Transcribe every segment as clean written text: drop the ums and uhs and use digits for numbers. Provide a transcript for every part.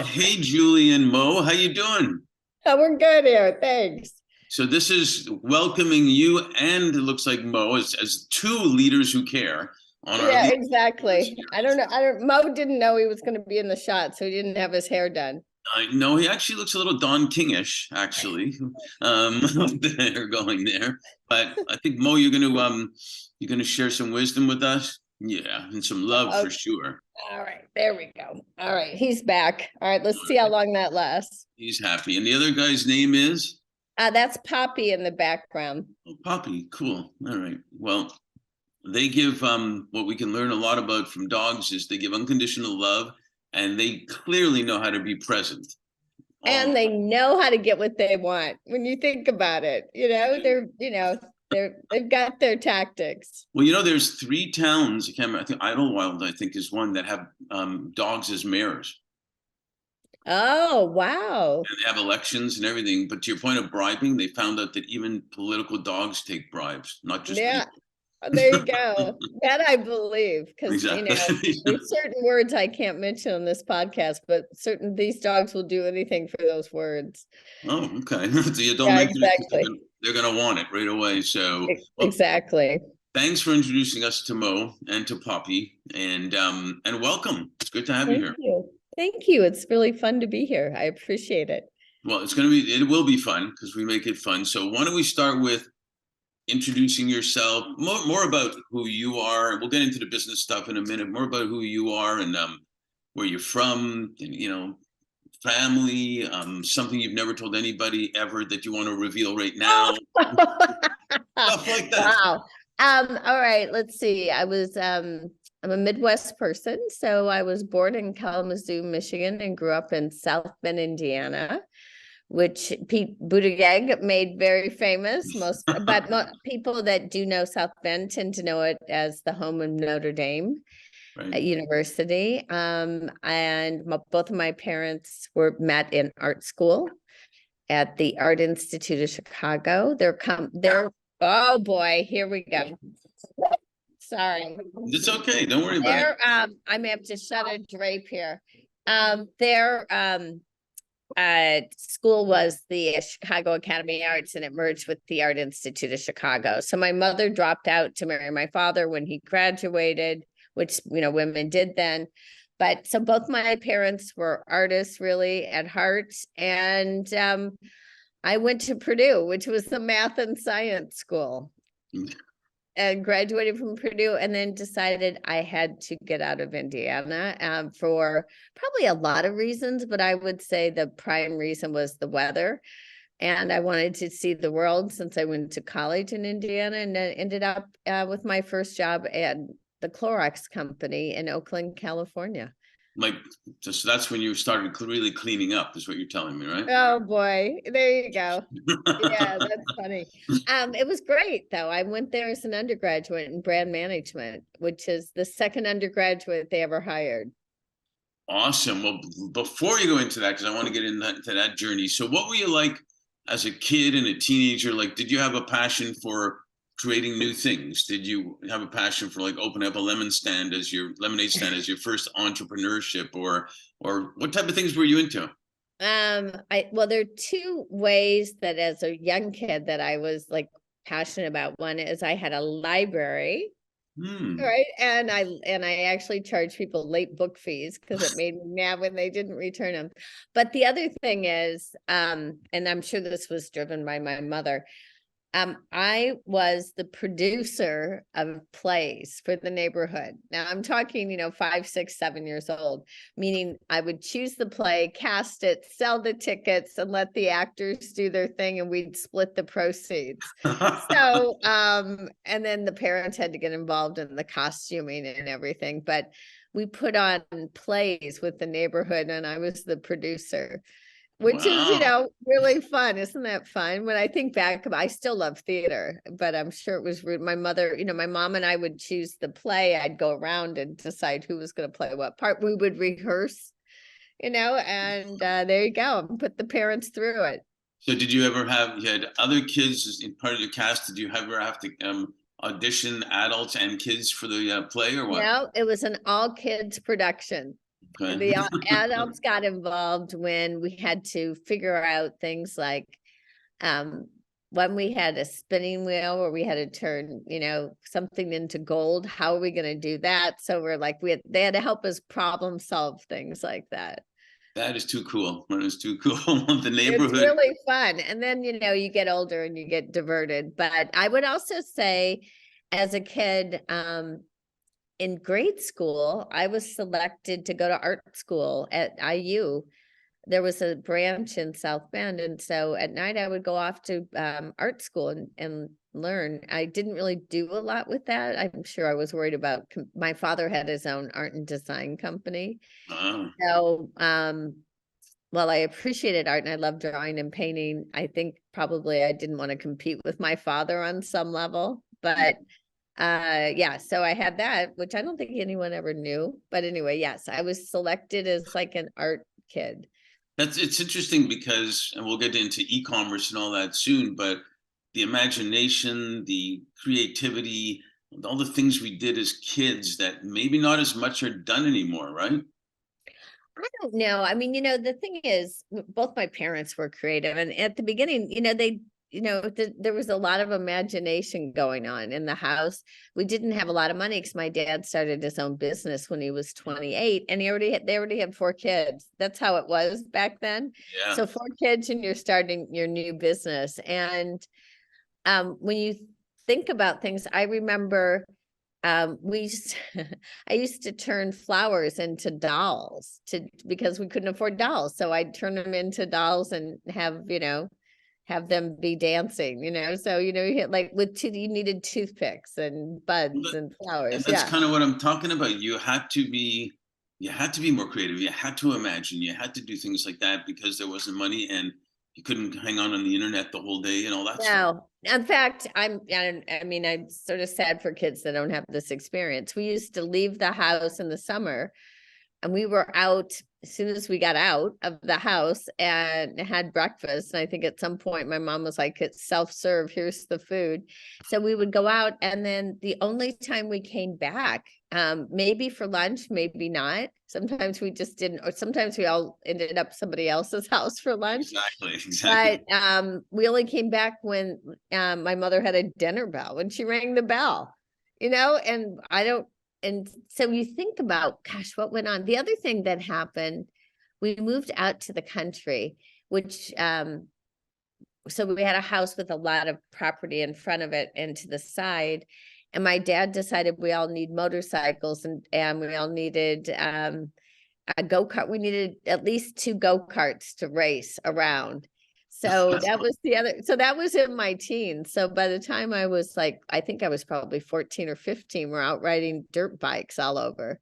Hey, Julie and Mo, how you doing? Oh, we're good here. Thanks. So this is welcoming you and it looks like Mo as two leaders who care on our Yeah, leadership exactly. I don't series. know. Mo didn't know he was going to be in the shot, so he didn't have his hair done. I know he actually looks a little Don Kingish, actually. They're going there, but I think Mo, you're gonna share some wisdom with us. Yeah, and some love Oh, for sure. all right. There we go. All right. He's back. All right. Let's see how long that lasts. He's happy, and the other guy's name is That's Poppy in the background. Poppy. Cool. All right. Well, they give what we can learn a lot about from dogs is they give unconditional love and they clearly know how to be present all And they know how to get what they want. When you think about it, they've got their tactics. well, there's three towns. I can't remember, I think Idlewild, I think, is one that have dogs as mayors. Oh, wow. And they have elections and everything. But to your point of bribing, they found out that even political dogs take bribes, not just Yeah. people. There you go. That I believe, because Exactly. there's certain words I can't mention on this podcast, but certain these dogs will do anything for those words. Oh, okay. So you don't Yeah, mention it, 'cause exactly. they're gonna want it right away. So, well, Exactly. thanks for introducing us to Mo and to Poppy, and welcome. It's good to have you Thank here. you. Thank you. It's really fun to be here. I appreciate it. Well, it will be fun because we make it fun. So why don't we start with introducing yourself, more about who you are. We'll get into the business stuff in a minute. More about who you are and where you're from, and, family, something you've never told anybody ever that you want to reveal right now, stuff like that. Wow. All right, let's see. I'm a Midwest person, so I was born in Kalamazoo, Michigan, and grew up in South Bend, Indiana, which Pete Buttigieg made very famous. People that do know South Bend tend to know it as the home of Notre Dame Right. at university. And both of my parents were met in art school at the Art Institute of Chicago. They're oh boy, here we go. Sorry. It's okay. Don't worry about it. I may have to shut a drape here. Their school was the Chicago Academy of Arts, and it merged with the Art Institute of Chicago. So my mother dropped out to marry my father when he graduated, which women did then. But so both my parents were artists really at heart, and I went to Purdue, which was the math and science school, and graduated from Purdue, and then decided I had to get out of Indiana for probably a lot of reasons, but I would say the prime reason was the weather. And I wanted to see the world since I went to college in Indiana, and then ended up with my first job at the Clorox company in Oakland, California. Like, so that's when you started really cleaning up, is what you're telling me, right? Oh boy, there you go. Yeah, that's funny. It was great though. I went there as an undergraduate in brand management, which is the second undergraduate they ever hired. Awesome. Well, before you go into that, because I want to get into that journey. So, what were you like as a kid and a teenager? Like, did you have a passion for creating new things? Did you have a passion for like opening up a lemonade stand as your first entrepreneurship, or what type of things were you into? There are two ways that as a young kid that I was like passionate about. One is I had a library. Hmm. Right. And I actually charge people late book fees because it made me mad when they didn't return them. But the other thing is, and I'm sure this was driven by my mother, I was the producer of plays for the neighborhood. Now I'm talking, 5, 6, 7 years old, meaning I would choose the play, cast it, sell the tickets, and let the actors do their thing, and we'd split the proceeds. So, and then the parents had to get involved in the costuming and everything, but we put on plays with the neighborhood, and I was the producer, which is, Wow. really fun. Isn't that fun? When I think back, I still love theater, but I'm sure it was rude. My mother, my mom and I would choose the play. I'd go around and decide who was going to play what part. We would rehearse, and there you go. Put the parents through it. So, you had other kids in part of your cast? Did you ever have to audition adults and kids for the play, or what? No, it was an all kids production. Okay. The adults got involved when we had to figure out things like, um, when we had a spinning wheel where we had to turn, something into gold. How are we going to do that? So we're like, they had to help us problem solve things like that. That is too cool. That is too cool. The It's neighborhood. really fun. And then, you get older and you get diverted. But I would also say, as a kid, in grade school, I was selected to go to art school at IU. There was a branch in South Bend. And so at night I would go off to art school and learn. I didn't really do a lot with that. I'm sure I was worried about, my father had his own art and design company. Oh, So, well, I appreciated art and I love drawing and painting. I think probably I didn't want to compete with my father on some level, but yeah, so I had that, which I don't think anyone ever knew. But anyway, yes, I was selected as like an art kid. it's interesting because, and we'll get into e-commerce and all that soon, but the imagination, the creativity, all the things we did as kids that maybe not as much are done anymore, right? I don't know. I mean, the thing is, both my parents were creative, and at the beginning, there was a lot of imagination going on in the house. We didn't have a lot of money because my dad started his own business when he was 28, and they already had 4 kids. That's how it was back then. Yeah. So 4 kids, and you're starting your new business. And when you think about things, I remember we used I used to turn flowers into dolls because we couldn't afford dolls. So I'd turn them into dolls and have them be dancing, so you hit like you needed toothpicks and buds and And flowers. that's Yeah. kind of what I'm talking about. You had to be more creative. You had to imagine. You had to do things like that because there wasn't money and you couldn't hang on the internet the whole day and all that stuff. No, in fact, I mean, I'm sort of sad for kids that don't have this experience. We used to leave the house in the summer and we were out as soon as we got out of the house and had breakfast. And I think at some point my mom was like, it's self-serve, here's the food. So we would go out, and then the only time we came back, maybe for lunch, maybe not. Sometimes we just didn't, or sometimes we all ended up somebody else's house for lunch. Exactly. Exactly. But we only came back when my mother had a dinner bell, when she rang the bell, and I don't, and so you think about, gosh, what went on? The other thing that happened, we moved out to the country, which so we had a house with a lot of property in front of it and to the side. And my dad decided we all need motorcycles, and we all needed a go-kart. We needed at least 2 go-karts to race around. So that was so that was in my teens. So by the time I was like, I think I was probably 14 or 15, we're out riding dirt bikes all over.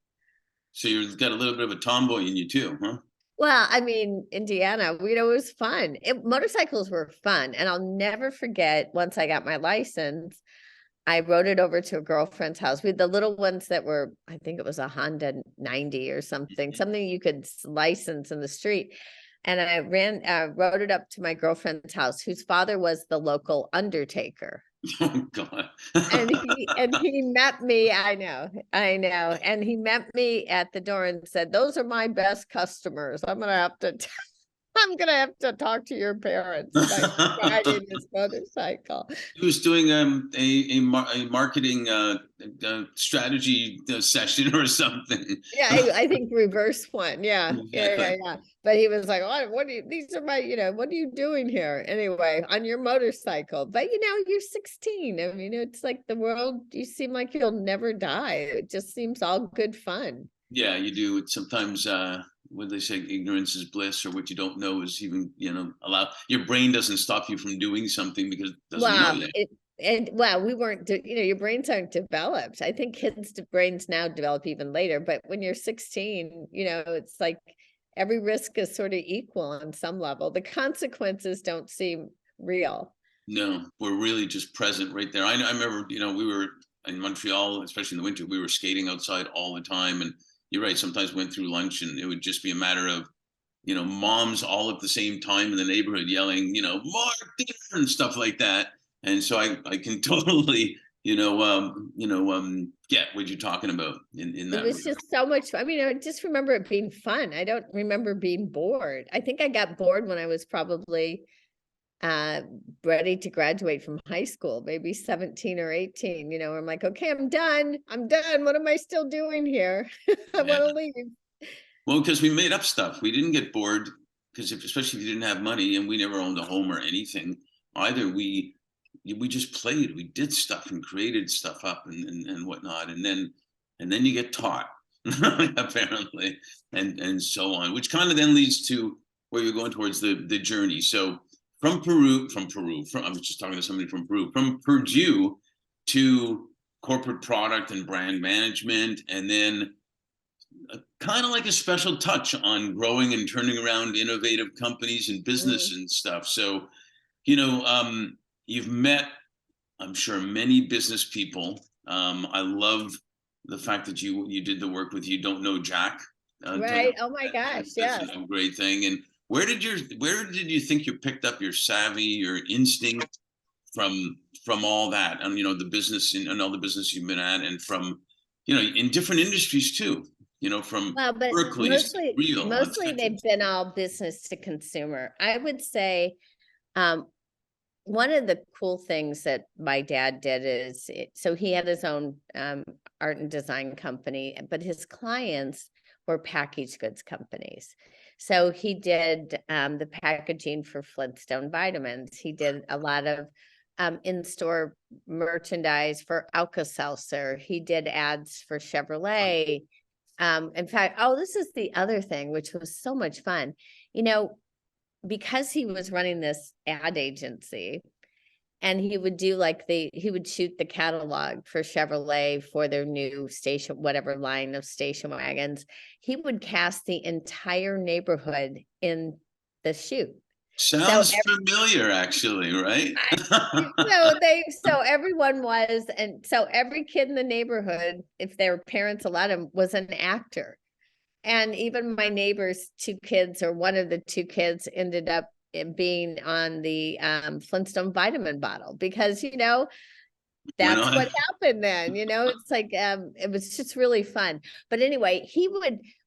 So you've got a little bit of a tomboy in you too, huh? Well, I mean, Indiana, it was fun. Motorcycles were fun. And I'll never forget, once I got my license, I rode it over to a girlfriend's house. We had the little ones that were, I think it was a Honda 90 or something you could license in the street. And I rode it up to my girlfriend's house, whose father was the local undertaker. Oh God. And he met me. I know. And he met me at the door and said, "Those are my best customers. I'm gonna have to talk to your parents about riding this motorcycle." He was doing a marketing strategy session or something. Yeah, I think reverse one. Yeah, Exactly. yeah. But he was like, what do you, these are my, what are you doing here? Anyway, on your motorcycle. But you're 16. I mean, it's like the world, you seem like you'll never die. It just seems all good fun. Yeah, you do. It's sometimes what they say, ignorance is bliss, or what you don't know is even, allow your brain doesn't stop you from doing something because it doesn't know Wow. yet. We weren't, your brains aren't developed. I think kids' brains now develop even later, but when you're 16, it's like every risk is sort of equal on some level. The consequences don't seem real. No, we're really just present right there. I remember, we were in Montreal, especially in the winter, we were skating outside all the time. And you're right, sometimes went through lunch and it would just be a matter of, moms all at the same time in the neighborhood yelling, more dinner and stuff like that. And so I can totally, get what you're talking about in It that was regard. just so much fun. I mean, I just remember it being fun. I don't remember being bored. I think I got bored when I was probably uh ready to graduate from high school, maybe 17 or 18. I'm like, okay, I'm done. What am I still doing here? I Yeah. want to leave. Well, because we made up stuff. We didn't get bored because especially if you didn't have money, and we never owned a home or anything either. We just played. We did stuff and created stuff up and whatnot, and then you get taught apparently, and so on, which kind of then leads to where you're going towards the journey. So I was just talking to somebody from Purdue to corporate product and brand management, and then kind of like a special touch on growing and turning around innovative companies and business and stuff. So, you've met, I'm sure, many business people. I love the fact that you did the work with You Don't Know Jack. Right. Oh my gosh. That's Yes. a great thing. And where did you think you picked up your savvy, your instinct from all that, and the business and all the business you've been at, and from in different industries too, from Well, but Berkeley's to mostly, Real on mostly they've Sketches. been all business to consumer. I would say, um, one of the cool things that my dad did is, so he had his own art and design company, but his clients were packaged goods companies. So he did the packaging for Flintstone vitamins. He did a lot of in-store merchandise for Alka-Seltzer. He did ads for Chevrolet. In fact, oh, this is the other thing, which was so much fun. Because he was running this ad agency, and he would do he would shoot the catalog for Chevrolet for their new station, whatever line of station wagons. He would cast the entire neighborhood in the shoot. So Sounds familiar, actually, right? so everyone was, and so every kid in the neighborhood, if their parents allowed him, was an actor. And even my neighbor's two kids, or one of the two kids, ended up being on the Flintstone vitamin bottle, because Went that's on. what happened then. It's like it was just really fun. But anyway,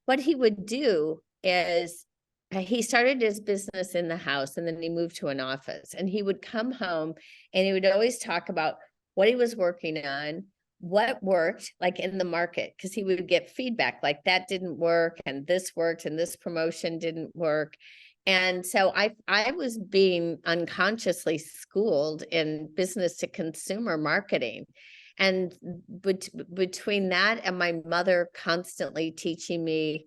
what he would do is, he started his business in the house, and then he moved to an office, and he would come home and he would always talk about what he was working on, what worked, like in the market, because he would get feedback like that didn't work and this worked and this promotion didn't work. And so I was being unconsciously schooled in business to consumer marketing. And between that and my mother constantly teaching me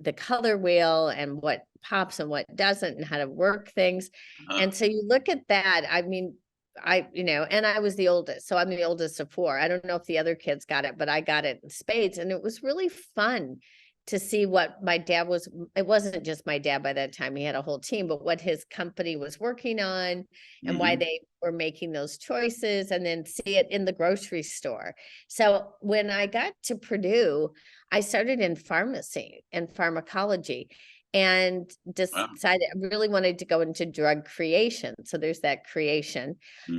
the color wheel and what pops and what doesn't and how to work things. And so you look at that, I mean, and I was the oldest, so I'm the oldest of four. I don't know if the other kids got it, but I got it in spades. And it was really fun to see what my dad was. It wasn't just my dad by that time, he had a whole team, but what his company was working on and why they were making those choices, and then see it in the grocery store. So when I got to Purdue, I started in pharmacy and pharmacology, and Wow. decided I really wanted to go into drug creation. So there's that creation.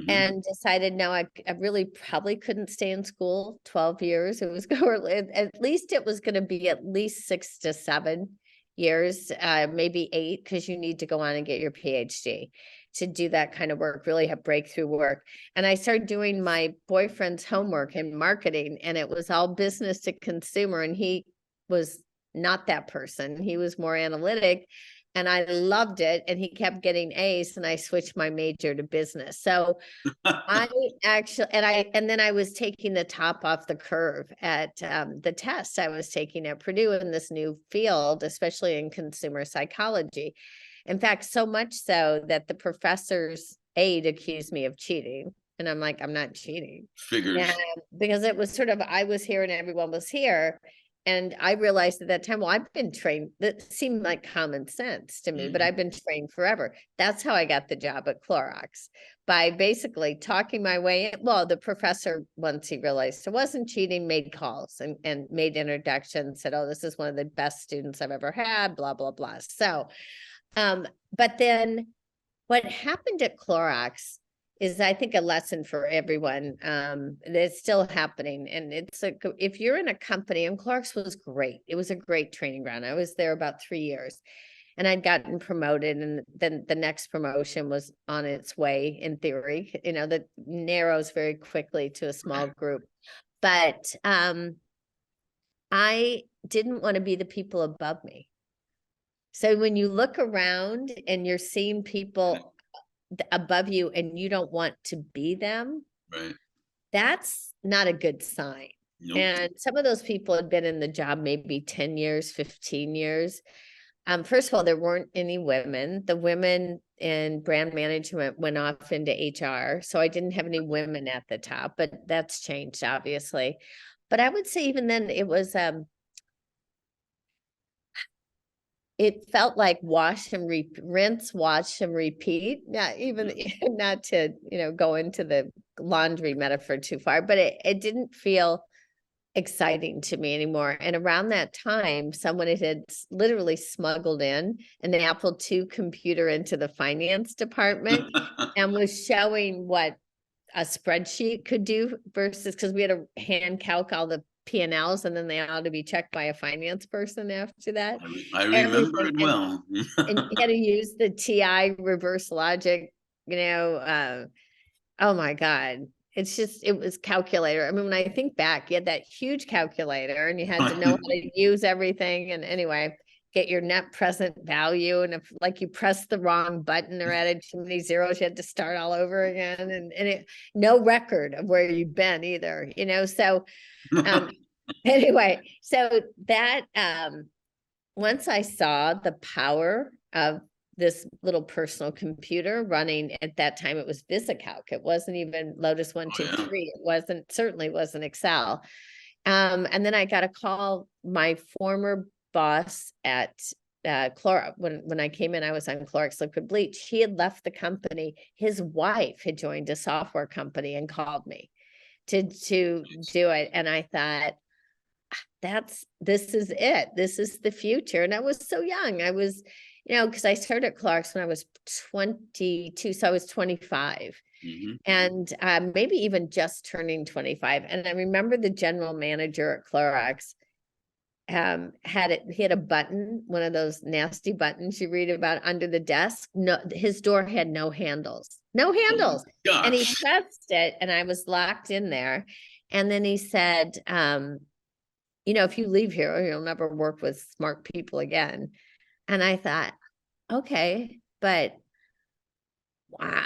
And decided, no, I really probably couldn't stay in school 12 years. It was going, at least it was going to be at least 6 to 7 years, maybe 8, because you need to go on and get your PhD to do that kind of work, really have breakthrough work. And I started doing my boyfriend's homework in marketing, and it was all business to consumer. And he was not that person. He was more analytic, and I loved it. And he kept getting A's, and I switched my major to business. So I actually, and then I was taking the top off the curve at the test I was taking at Purdue in this new field, especially in consumer psychology. In fact, so much so that the professor's aide accused me of cheating. And I'm like, I'm not cheating. Figures. And because it was sort of, I was here and everyone was here. And I realized at that time, well, I've been trained. That seemed like common sense to me, but I've been trained forever. That's how I got the job at Clorox, by basically talking my way in. Well, the professor, once he realized it wasn't cheating, made calls and made introductions, said, oh, this is one of the best students I've ever had, blah, blah, blah. So, but then what happened at Clorox is I think a lesson for everyone. It's still happening. And it's like, if you're in a company, and Clark's was great. It was a great training ground. I was there about 3 years and I'd gotten promoted, and then the next promotion was on its way in theory, that narrows very quickly to a small group. But I didn't want to be the people above me. So when you look around and you're seeing people above you and you don't want to be them, Right. that's not a good sign. Nope. And some of those people had been in the job maybe 10 years, 15 years. First of all, there weren't any women. The women in brand management went off into HR. So I didn't have any women at the top, but that's changed, obviously. But I would say even then it was, it felt like rinse, wash and repeat. Not even, not to, go into the laundry metaphor too far, but it didn't feel exciting to me anymore. And around that time, someone had literally smuggled in an Apple II computer into the finance department and was showing what a spreadsheet could do versus, because we had to hand calc all the P&Ls and then they ought to be checked by a finance person after that. I remember Everything. it well. And you had to use the TI reverse logic, oh my God. It was calculator. I mean, when I think back, you had that huge calculator and you had to know how to use everything. And anyway, get your net present value. And if like you pressed the wrong button or added too many zeros, you had to start all over again. And no record of where you've been either, so anyway, so that once I saw the power of this little personal computer running, at that time it was VisiCalc. It wasn't even Lotus 123. It certainly wasn't Excel. And then I got a call. My former boss at Clorox, when I came in, I was on Clorox Liquid Bleach. He had left the company. His wife had joined a software company and called me to do it. And I thought, this is it. This is the future. And I was so young. I was, because I started at Clorox when I was 22. So I was 25 and maybe even just turning 25. And I remember the general manager at Clorox he had a button, one of those nasty buttons you read about under the desk. No, his door had no handles. And he pressed it and I was locked in there. And then he said, if you leave here, you'll never work with smart people again. And I thought, okay, but wow,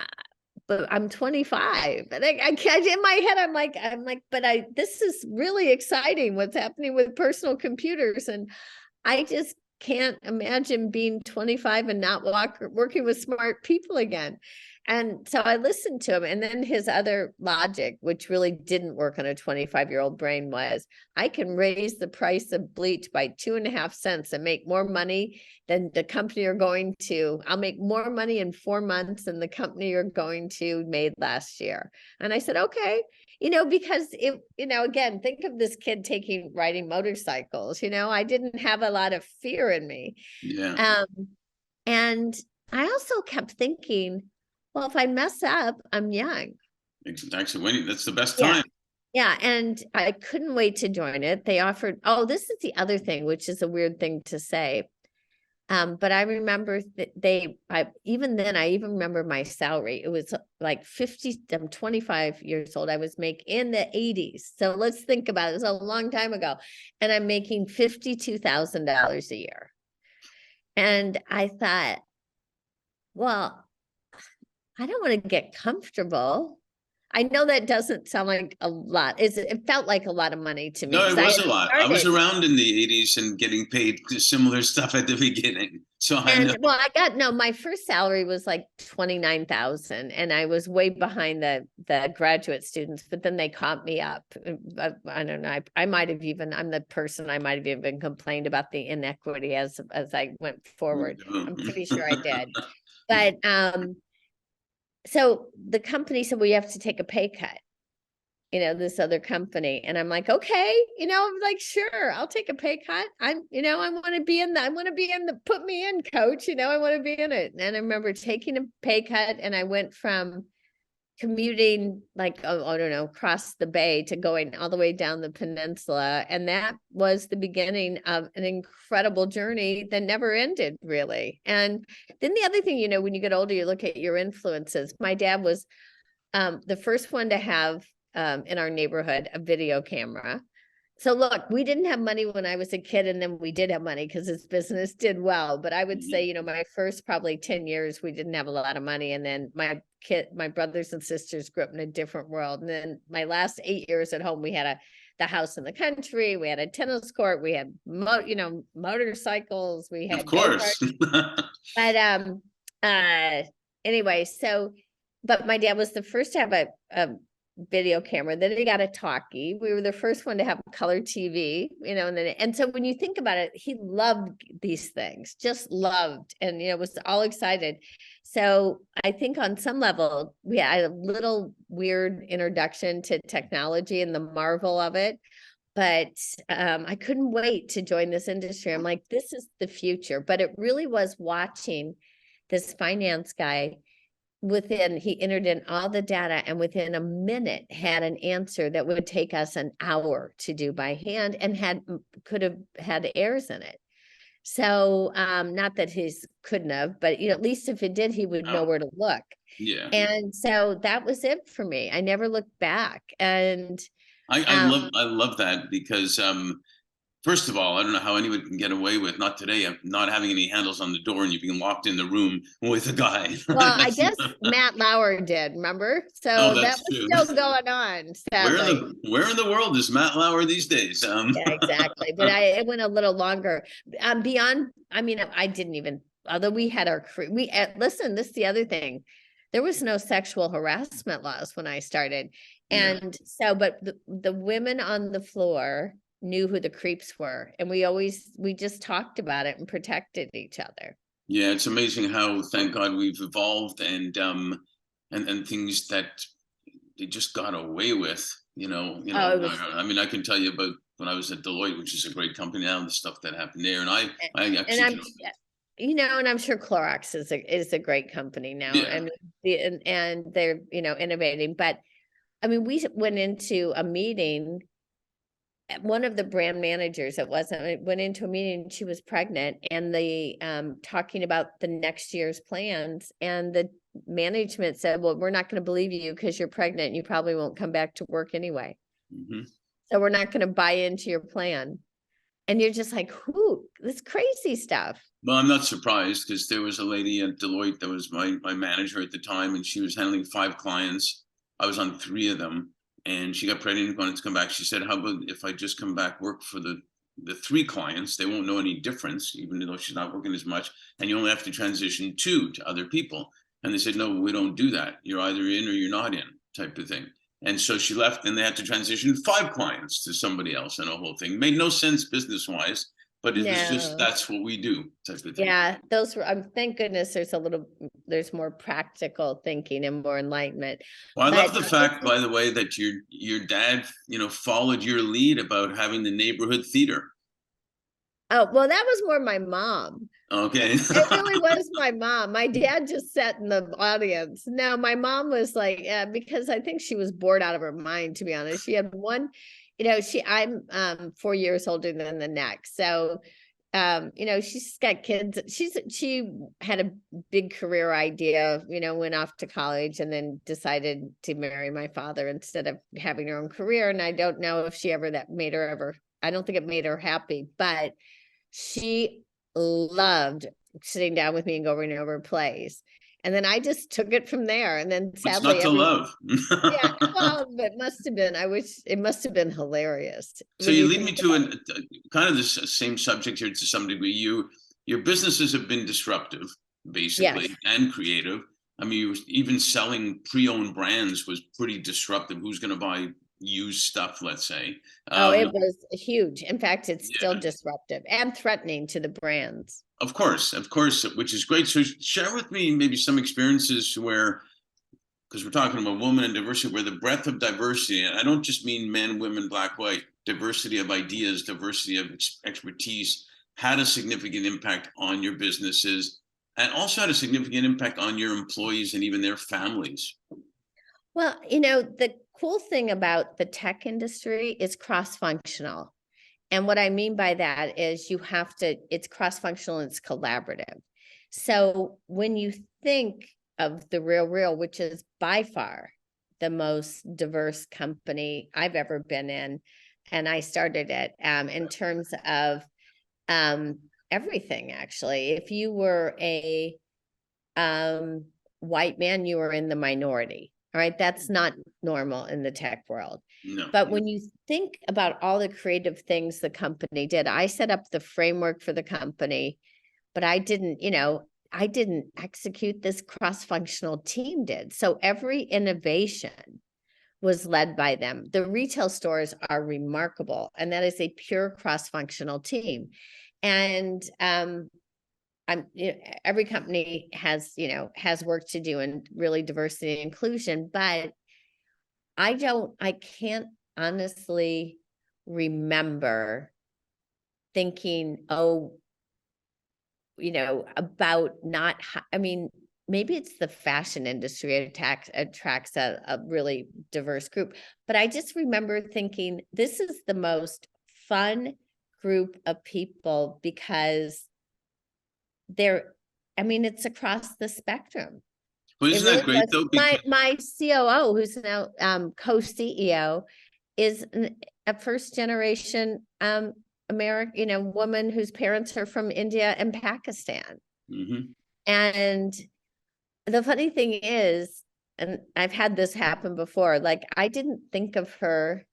but I'm 25. And I can't, in my head, I'm like, but this is really exciting what's happening with personal computers. And I just can't imagine being 25 and not working with smart people again. And so I listened to him. And then his other logic, which really didn't work on a 25-year-old brain, was I can raise the price of bleach by 2.5 cents and make more money than the company you're going to. I'll make more money in 4 months than the company you're going to made last year. And I said, okay, because again, think of this kid riding motorcycles, I didn't have a lot of fear in me. Yeah. And I also kept thinking, well, if I mess up, I'm young. Exactly. That's the best time. Yeah. And I couldn't wait to join it. They offered, this is the other thing, which is a weird thing to say. But I remember that I even remember my salary. It was like 50, I'm 25 years old. I was making in the 80s. So let's think about it. It was a long time ago. And I'm making $52,000 a year. And I thought, well, I don't want to get comfortable. I know that doesn't sound like a lot. It felt like a lot of money to me. No, it was a lot. I was around in the 80s and getting paid similar stuff at the beginning. So I know. Well, my first salary was like 29,000 and I was way behind the graduate students, but then they caught me up. I don't know. I might have even, I'm the person I might have even complained about the inequity as I went forward. I'm pretty sure I did. But so the company said, well, you have to take a pay cut, this other company. And I'm like, okay, I'm like, sure, I'll take a pay cut. I want to be in put me in, coach, I want to be in it. And I remember taking a pay cut and I went from commuting like, oh, I don't know, across the bay to going all the way down the peninsula. And that was the beginning of an incredible journey that never ended, really. And then the other thing, when you get older, you look at your influences. My dad was the first one to have in our neighborhood a video camera. So look, we didn't have money when I was a kid, and then we did have money because his business did well. But I would say, my first probably 10 years, we didn't have a lot of money. And then my brothers and sisters grew up in a different world. And then my last 8 years at home, we had the house in the country, we had a tennis court, we had motorcycles, we Of had course. go-karts. But anyway, but my dad was the first to have a video camera. Then he got a talkie. We were the first one to have color TV, and so when you think about it, he loved these things, just loved, and was all excited. So I think on some level, we had a little weird introduction to technology and the marvel of it. But I couldn't wait to join this industry. I'm like, this is the future. But it really was watching this finance guy. He entered in all the data, and within a minute had an answer that would take us an hour to do by hand, and could have had errors in it. So not that his couldn't have, but at least if it did, he would know where to look. Yeah. And so that was it for me. I never looked back. And I love that because first of all, I don't know how anyone can get away with not today not having any handles on the door and you being locked in the room with a guy. Well, I guess Matt Lauer did, remember? So that was true. still going on, sadly. Where in the world is Matt Lauer these days? Yeah, exactly. But it went a little longer. Beyond, I didn't even, although we had listen, this is the other thing. There was no sexual harassment laws when I started. And so, but the women on the floor knew who the creeps were. And we just talked about it and protected each other. Yeah, it's amazing how, thank God, we've evolved and things that they just got away with, I can tell you about when I was at Deloitte, which is a great company now, the stuff that happened there. And I actually, and I'm sure Clorox is a great company now. Yeah. And they're, innovating, but we went into a meeting. One of the brand managers, went into a meeting, she was pregnant, and talking about the next year's plans, and the management said, well, we're not going to believe you because you're pregnant and you probably won't come back to work anyway. Mm-hmm. So we're not going to buy into your plan. And you're just like, this crazy stuff. Well, I'm not surprised because there was a lady at Deloitte that was my manager at the time, and she was handling 5 clients. I was on 3 of them. And she got pregnant and wanted to come back. She said, how about if I just come back, work for the 3 clients? They won't know any difference, even though she's not working as much. And you only have to transition 2 to other people. And they said, no, we don't do that. You're either in or you're not in, type of thing. And so she left, and they had to transition 5 clients to somebody else, and a whole thing. Made no sense business-wise, but it was just, that's what we do, type of thing. Yeah, those were, thank goodness there's more practical thinking and more enlightenment. Well, I love the fact, by the way, that your dad, followed your lead about having the neighborhood theater. Oh, well, that was more my mom. Okay. It really was my mom. My dad just sat in the audience. No, my mom was like, because I think she was bored out of her mind, to be honest. She had one, I'm 4 years older than the next. So, she's got kids. She had a big career idea, went off to college and then decided to marry my father instead of having her own career. And I don't know if I don't think it made her happy, but she loved sitting down with me and going over plays. And then I just took it from there. And then sadly, not to love. Yeah, well, it must have been. It must have been hilarious. So you lead me to kind of the same subject here to some degree. Your businesses have been disruptive, basically, and creative. Even selling pre-owned brands was pretty disruptive. Who's going to buy used stuff, let's say? It was huge. In fact, it's still disruptive and threatening to the brands. Of course, which is great. So share with me maybe some experiences where, because we're talking about women and diversity, where the breadth of diversity, and I don't just mean men, women, black, white, diversity of ideas, diversity of expertise, had a significant impact on your businesses, and also had a significant impact on your employees and even their families. Well, you know, the cool thing about the tech industry is cross-functional. And what I mean by that is you have to, it's cross-functional and it's collaborative. So when you think of the RealReal, which is by far the most diverse company I've ever been in, and I started it in terms of everything, actually. If you were a white man, you were in the minority. All right. That's not normal in the tech world. No. But when you think about all the creative things the company did, I set up the framework for the company, but I didn't, you know, I didn't execute. This cross-functional team did. So every innovation was led by them. The retail stores are remarkable, and that is a pure cross-functional team. And you know, every company has, you know, has work to do in really diversity and inclusion, but I can't honestly remember thinking, oh, you know, about not, I mean, maybe it's the fashion industry attracts a really diverse group, but I just remember thinking this is the most fun group of people because they're, I mean, it's across the spectrum. Well, It isn't really that great was. though? My COO, who's now co-CEO, is a first generation American, you know, woman whose parents are from India and Pakistan. Mhm. And the funny thing is, and I've had this happen before, like I didn't think of her.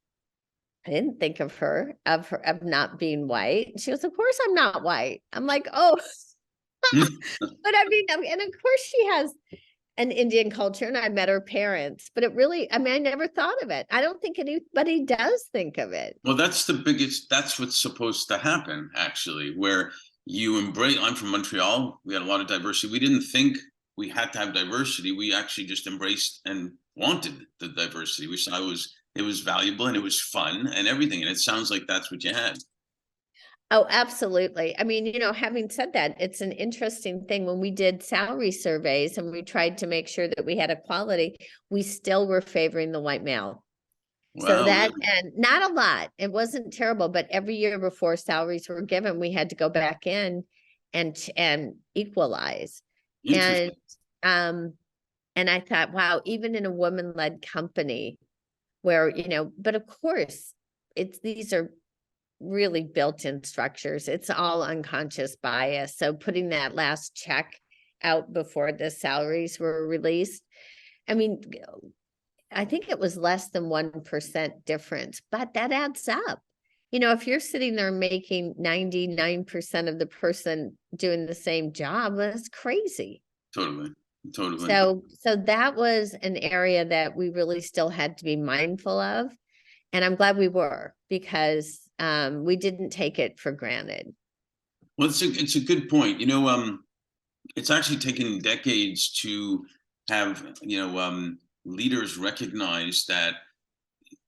I didn't think of her of not being white. She goes, "Of course I'm not white." I'm like, "Oh," but I mean, and of course she has an Indian culture, and I met her parents, but it really, I mean, I never thought of it. I don't think anybody does think of it. Well, that's the biggest, that's what's supposed to happen, actually, where you embrace. I'm from Montreal. We had a lot of diversity. We didn't think we had to have diversity. We actually just embraced and wanted the diversity. We saw it was valuable and it was fun and everything. And it sounds like that's what you had. Oh, absolutely. I mean, you know, having said that, it's an interesting thing. When we did salary surveys and we tried to make sure that we had equality, we still were favoring the white male. So Wow, that, really and not a lot, it wasn't terrible, but every year before salaries were given, we had to go back in and equalize. And interesting. um, and I thought, wow, even in a woman-led company where, you know, but of course, it's, these are really built-in structures. It's all unconscious bias. So putting that last check out before the salaries were released, I mean, I think it was less than 1% difference, but that adds up. You know, if you're sitting there making 99% of the person doing the same job, that's crazy. Totally. Totally. So that was an area that we really still had to be mindful of. And I'm glad we were, because we didn't take it for granted. Well, it's a good point. You know, it's actually taken decades to have, leaders recognize that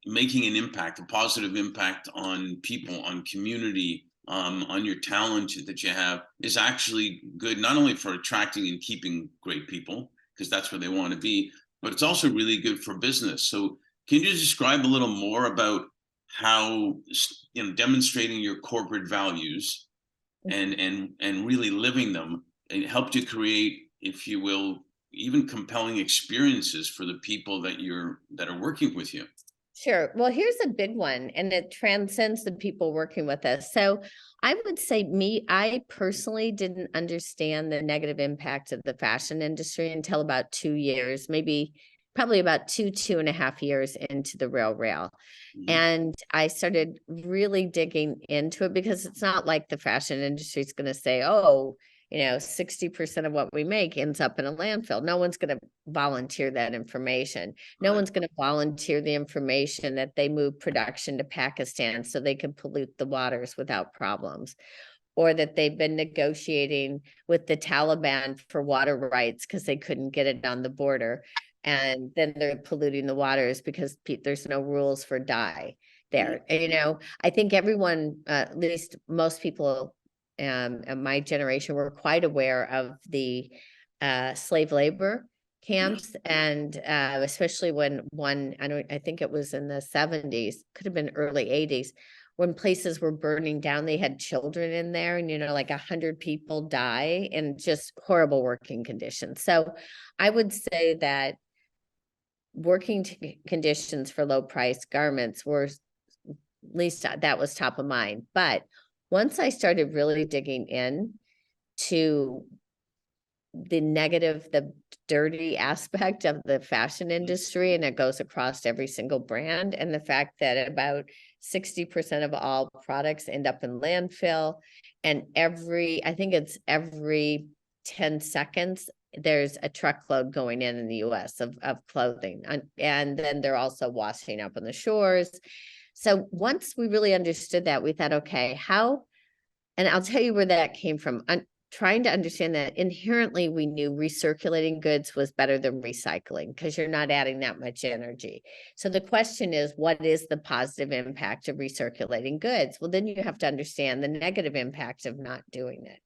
making an impact, a positive impact on people, on community, on your talent that you have is actually good, not only for attracting and keeping great people, because that's where they want to be, but it's also really good for business. So can you describe a little more about how, demonstrating your corporate values and really living them, it helped you create, if you will, even compelling experiences for the people that are working with you? Sure. Well, here's a big one, and it transcends the people working with us. So I would say I personally didn't understand the negative impact of the fashion industry until about 2 years, maybe probably about 2.5 years into the RealReal. Mhm. And I started really digging into it, because it's not like the fashion industry is going to say, oh, you know, 60% of what we make ends up in a landfill. No one's going to volunteer that information. No Right. one's going to volunteer the information that they move production to Pakistan so they can pollute the waters without problems, or that they've been negotiating with the Taliban for water rights because they couldn't get it on the border. And then they're polluting the waters because there's no rules for dye Yeah. there. And, you know, I think everyone, at least most people in my generation, were quite aware of the slave labor camps, and especially when I think it was in the 70s, could have been early 80s, when places were burning down, they had children in there, and like 100 people die in just horrible working conditions. So I would say that working conditions for low price garments were, at least that was top of mind. But once I started really digging in to the negative, the dirty aspect of the fashion industry, and it goes across every single brand, and the fact that about 60% of all products end up in landfill, and I think it's every 10 seconds there's a truckload going in the US of clothing, and then they're also washing up on the shores. So once we really understood that, we thought, okay, and I'll tell you where that came from. Trying to understand that inherently we knew recirculating goods was better than recycling, because you're not adding that much energy. So the question is, what is the positive impact of recirculating goods? Well, then you have to understand the negative impact of not doing it.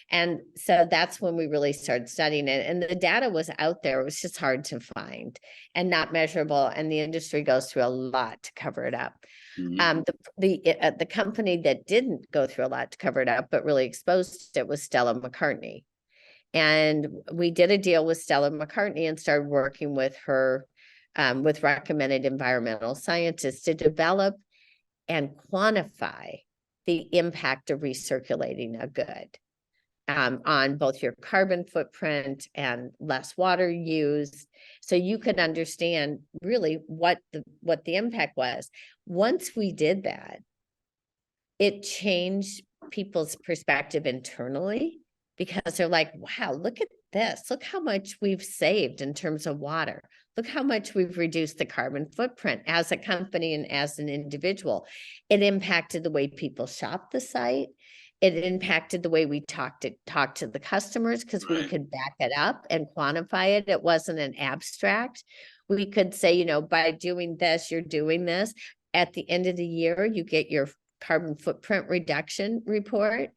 And so that's when we really started studying it. And the data was out there. It was just hard to find and not measurable. And the industry goes through a lot to cover it up. Mhm. The company that didn't go through a lot to cover it up, but really exposed it, was Stella McCartney. And we did a deal with Stella McCartney and started working with her, with recommended environmental scientists, to develop and quantify the impact of recirculating a good, on both your carbon footprint and less water used, so you could understand really what the impact was. Once we did that, it changed people's perspective internally, because they're like, wow, look at this. Look how much we've saved in terms of water. Look how much we've reduced the carbon footprint as a company and as an individual. It impacted the way people shop the site. It impacted the way we talk to the customers, because we Right. could back it up and quantify it. It wasn't an abstract. We could say, by doing this, you're doing this. At the end of the year, you get your carbon footprint reduction report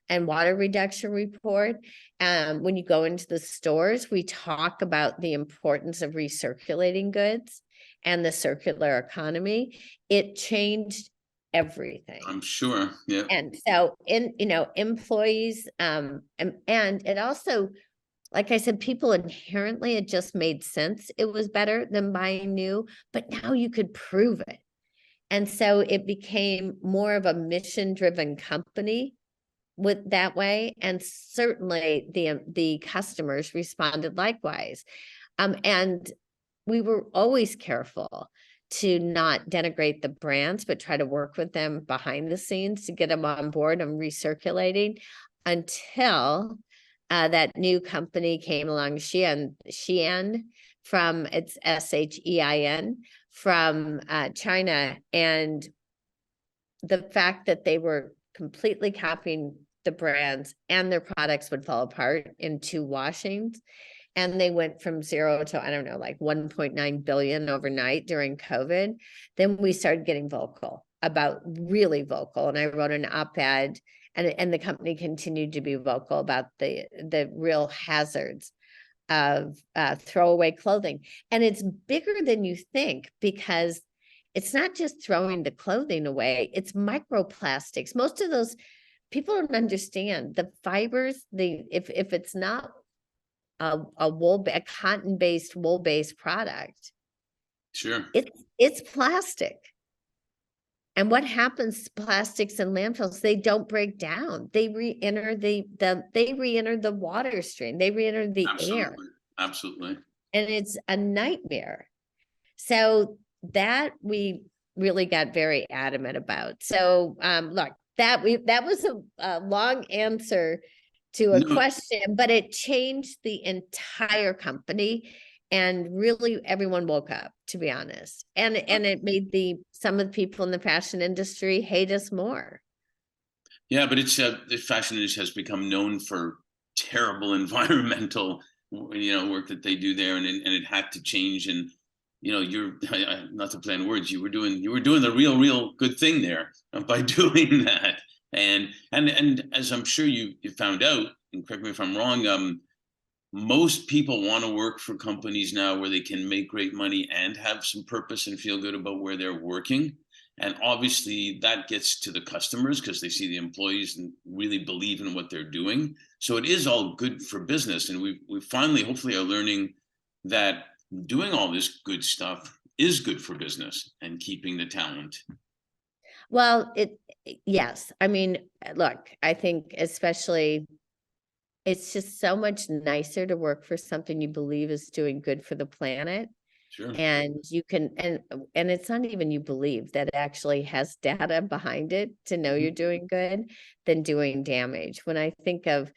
and water reduction report. When you go into the stores, we talk about the importance of recirculating goods and the circular economy. It changed everything. I'm sure. Yeah. And so employees, and it also, like I said, people inherently, it just made sense. It was better than buying new, but now you could prove it. And so it became more of a mission-driven company with that way. And certainly the customers responded likewise. And we were always careful to not denigrate the brands, but try to work with them behind the scenes to get them on board and recirculating, until that new company came along, Shein, from, it's SHEIN, from China. And the fact that they were completely copying the brands, and their products would fall apart in 2 washings. And they went from 0 to, I don't know, like 1.9 billion overnight during COVID. Then we started getting really vocal. And I wrote an op-ed, and the company continued to be vocal about the real hazards of throwaway clothing. And it's bigger than you think, because it's not just throwing the clothing away, it's microplastics. Most of those people don't understand the fibers, if it's not a cotton-based, wool-based product, Sure. it's plastic. And what happens to plastics in landfills? They don't break down. They re-enter the water stream. They re-enter the air. Absolutely. And it's a nightmare. So that we really got very adamant about. So look, that was a long answer to a question, but it changed the entire company, and really everyone woke up, to be honest. And it made some of the people in the fashion industry hate us more. Yeah, but it's the fashion industry has become known for terrible environmental, work that they do there, and it had to change. And you're not to play on words. You were doing the real good thing there by doing that. And as I'm sure you found out, and correct me if I'm wrong, most people want to work for companies now where they can make great money and have some purpose and feel good about where they're working. And obviously that gets to the customers because they see the employees and really believe in what they're doing. So it is all good for business. And we finally, hopefully, are learning that doing all this good stuff is good for business and keeping the talent. Well, yes. I mean, look, I think especially it's just so much nicer to work for something you believe is doing good for the planet. Sure. And you can, and it's not even you believe that actually has data behind it to know you're doing good than doing damage. When I think of,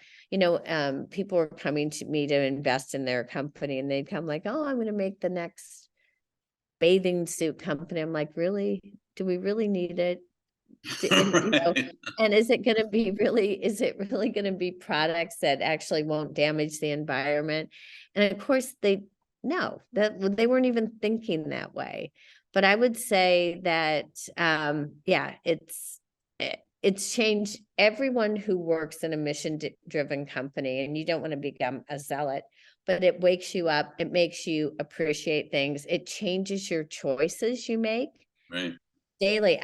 people are coming to me to invest in their company and they come like, oh, I'm going to make the next bathing suit company. I'm like, really? Do we really need it? And, Right. and is it really going to be products that actually won't damage the environment? And of course no, that they weren't even thinking that way. But I would say that, yeah, it's changed everyone who works in a mission driven company, and you don't want to become a zealot, but it wakes you up. It makes you appreciate things. It changes your choices you make Right. daily.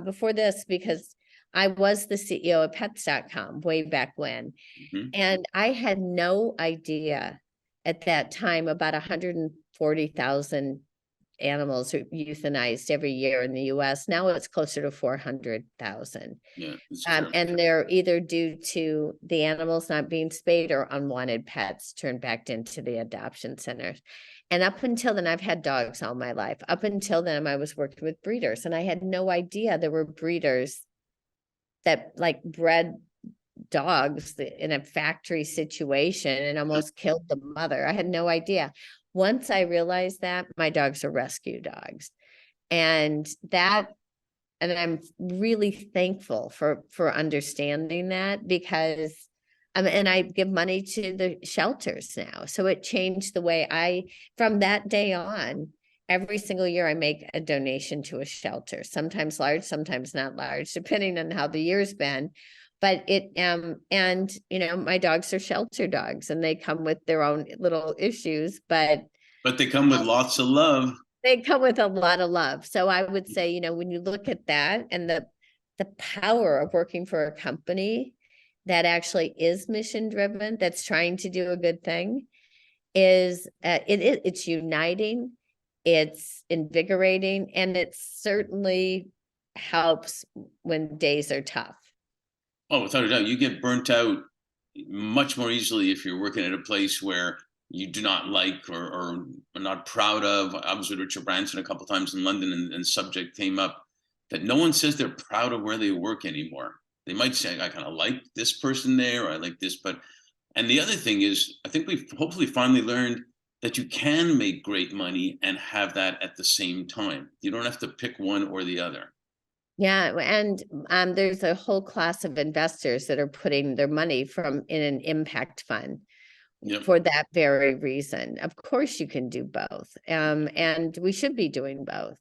Before this, because I was the CEO of pets.com way back when, Mhm. and I had no idea at that time about 140,000 animals are euthanized every year in the US. Now it's closer to 400,000. Yeah, it's terrible. And they're either due to the animals not being spayed or unwanted pets turned back into the adoption centers. And up until then, I've had dogs all my life. Up until then, I was working with breeders, and I had no idea there were breeders that like bred dogs in a factory situation and almost killed the mother. I had no idea. Once I realized that, my dogs are rescue dogs. And I'm really thankful for understanding that, because and I give money to the shelters now. So it changed the way from that day on, every single year I make a donation to a shelter, sometimes large, sometimes not large, depending on how the year's been. But and my dogs are shelter dogs and they come with their own little issues, but But they come with lots of love. they come with a lot of love. So I would say, when you look at that and the power of working for a company that actually is mission driven, that's trying to do a good thing, is it's uniting, it's invigorating, and it certainly helps when days are tough. Oh, without a doubt, you get burnt out much more easily if you're working at a place where you do not like or are not proud of. I was with Richard Branson a couple of times in London, and subject came up that no one says they're proud of where they work anymore. They might say, I kind of like this person there, or I like this. But, and the other thing is, I think we've hopefully finally learned that you can make great money and have that at the same time. You don't have to pick one or the other. Yeah, and there's a whole class of investors that are putting their money in an impact fund Yep. for that very reason. Of course, you can do both, and we should be doing both.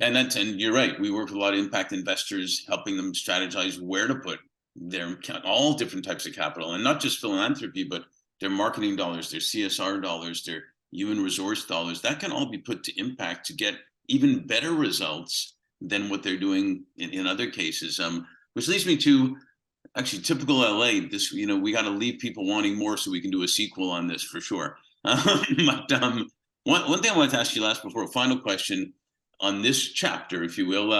And you're right. We work with a lot of impact investors, helping them strategize where to put their all different types of capital, and not just philanthropy, but their marketing dollars, their CSR dollars, their human resource dollars. That can all be put to impact to get even better results than what they're doing in other cases. Which leads me to actually typical LA. This, we got to leave people wanting more so we can do a sequel on this for sure. But one thing I wanted to ask you last before a final question on this chapter, if you will.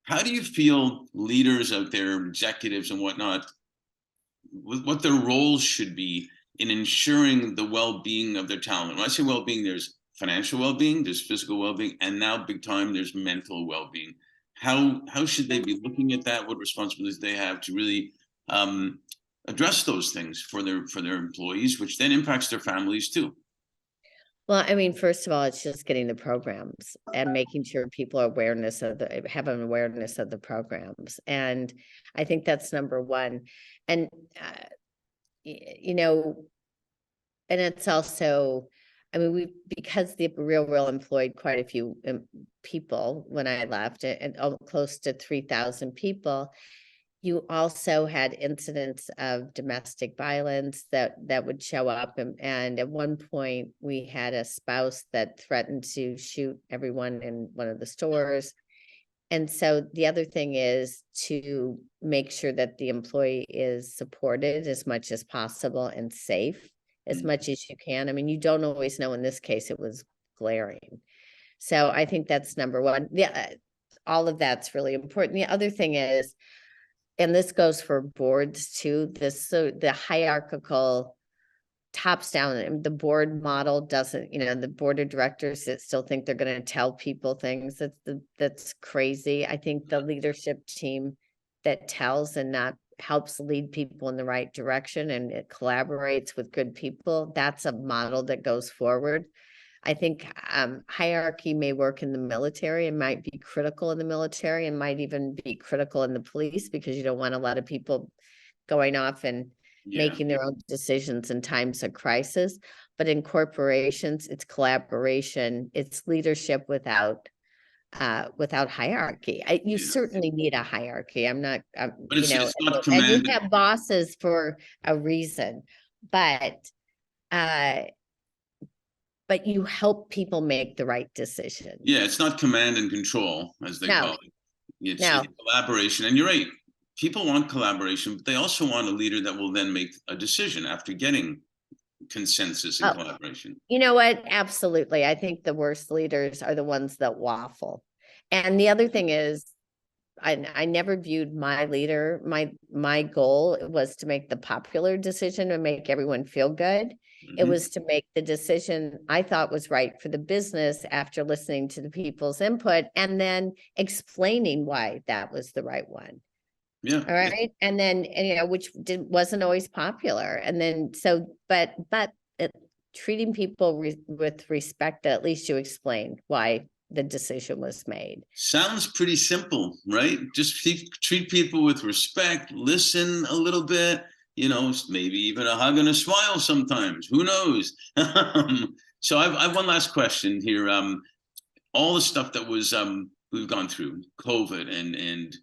How do you feel leaders out there, executives and whatnot, what their roles should be in ensuring the well-being of their talent? When I say well-being, there's financial well-being, there's physical well-being, and now big time, there's mental well-being. How should they be looking at that? What responsibilities they have to really address those things for their employees, which then impacts their families too? Well, I mean, first of all, it's just getting the programs and making sure people have an awareness of the programs. And I think that's number one. And, you know, and it's also, I mean, because the RealReal employed quite a few people when I left, and close to 3,000 people. you also had incidents of domestic violence that would show up, and at one point we had a spouse that threatened to shoot everyone in one of the stores. And so the other thing is to make sure that the employee is supported as much as possible and safe as much as you can. I mean, you don't always know. In this case, it was glaring. So I think that's number one. Yeah, all of that's really important. The other thing is, and this goes for boards too, so the hierarchical tops down, and the board model doesn't, the board of directors that still think they're going to tell people things. That's crazy. I think the leadership team that tells and not helps lead people in the right direction, and it collaborates with good people, that's a model that goes forward. I think hierarchy may work in the military and might be critical in the military, and might even be critical in the police, because you don't want a lot of people going off and making their own decisions in times of crisis. But in corporations, it's collaboration, it's leadership without hierarchy. You certainly need a hierarchy. I'm not, but it's not and you command. have bosses for a reason, but you help people make the right decision. Yeah, it's not command and control, as they call it. It's collaboration. And you're right. People want collaboration, but they also want a leader that will then make a decision after getting consensus and collaboration. You know what? Absolutely. I think the worst leaders are the ones that waffle. And the other thing is, I never viewed my leader, my goal was to make the popular decision and make everyone feel good. It was to make the decision I thought was right for the business after listening to the people's input, and then explaining why that was the right one. Yeah. All right. And then, which wasn't always popular. And then, but treating people with respect, at least you explain why the decision was made. Sounds pretty simple, right? Just treat people with respect, listen a little bit, maybe even a hug and a smile sometimes. Who knows? So I've one last question here. All the stuff that was we've gone through, COVID and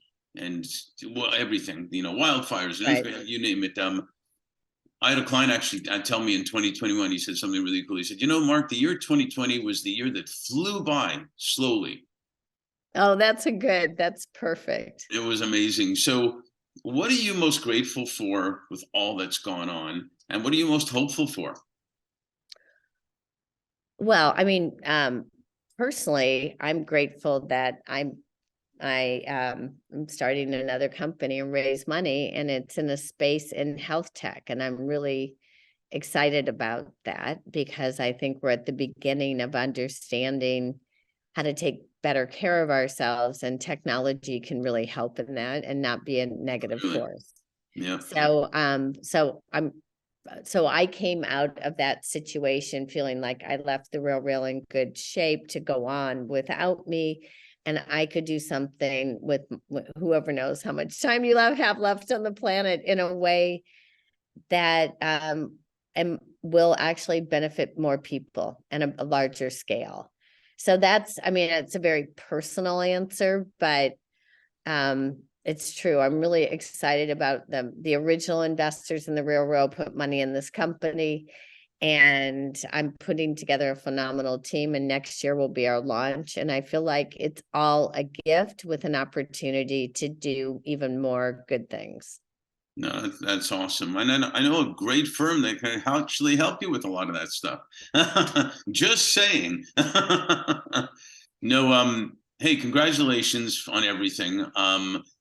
everything, wildfires, right. You name it. I had a client actually tell me in 2021, he said something really cool. He said, Mark, the year 2020 was the year that flew by slowly. Oh, that's perfect. It was amazing. So what are you most grateful for with all that's gone on? And what are you most hopeful for? Well, I mean, personally, I'm grateful that I'm starting another company and raise money, and it's in a space in health tech. And I'm really excited about that, because I think we're at the beginning of understanding how to take better care of ourselves, and technology can really help in that and not be a negative force. Yeah. So I came out of that situation feeling like I left the RealReal in good shape to go on without me. And I could do something with whoever knows how much time you have left on the planet in a way that and will actually benefit more people and a larger scale. So it's a very personal answer, but it's true. I'm really excited about them. The original investors in the RealReal put money in this company, and I'm putting together a phenomenal team, and next year will be our launch. And I feel like it's all a gift with an opportunity to do even more good things. No, that's awesome. And I know a great firm that can actually help you with a lot of that stuff. Just saying. No, hey, congratulations on everything.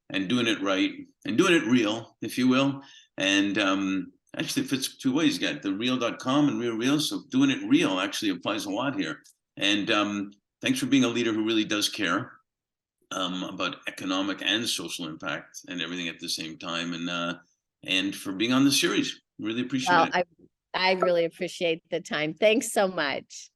And doing it right and doing it real, if you will. And actually it fits two ways. You got the real.com and RealReal. So doing it real actually applies a lot here. And thanks for being a leader who really does care about economic and social impact and everything at the same time. And for being on the series. Really appreciate it. I really appreciate the time. Thanks so much.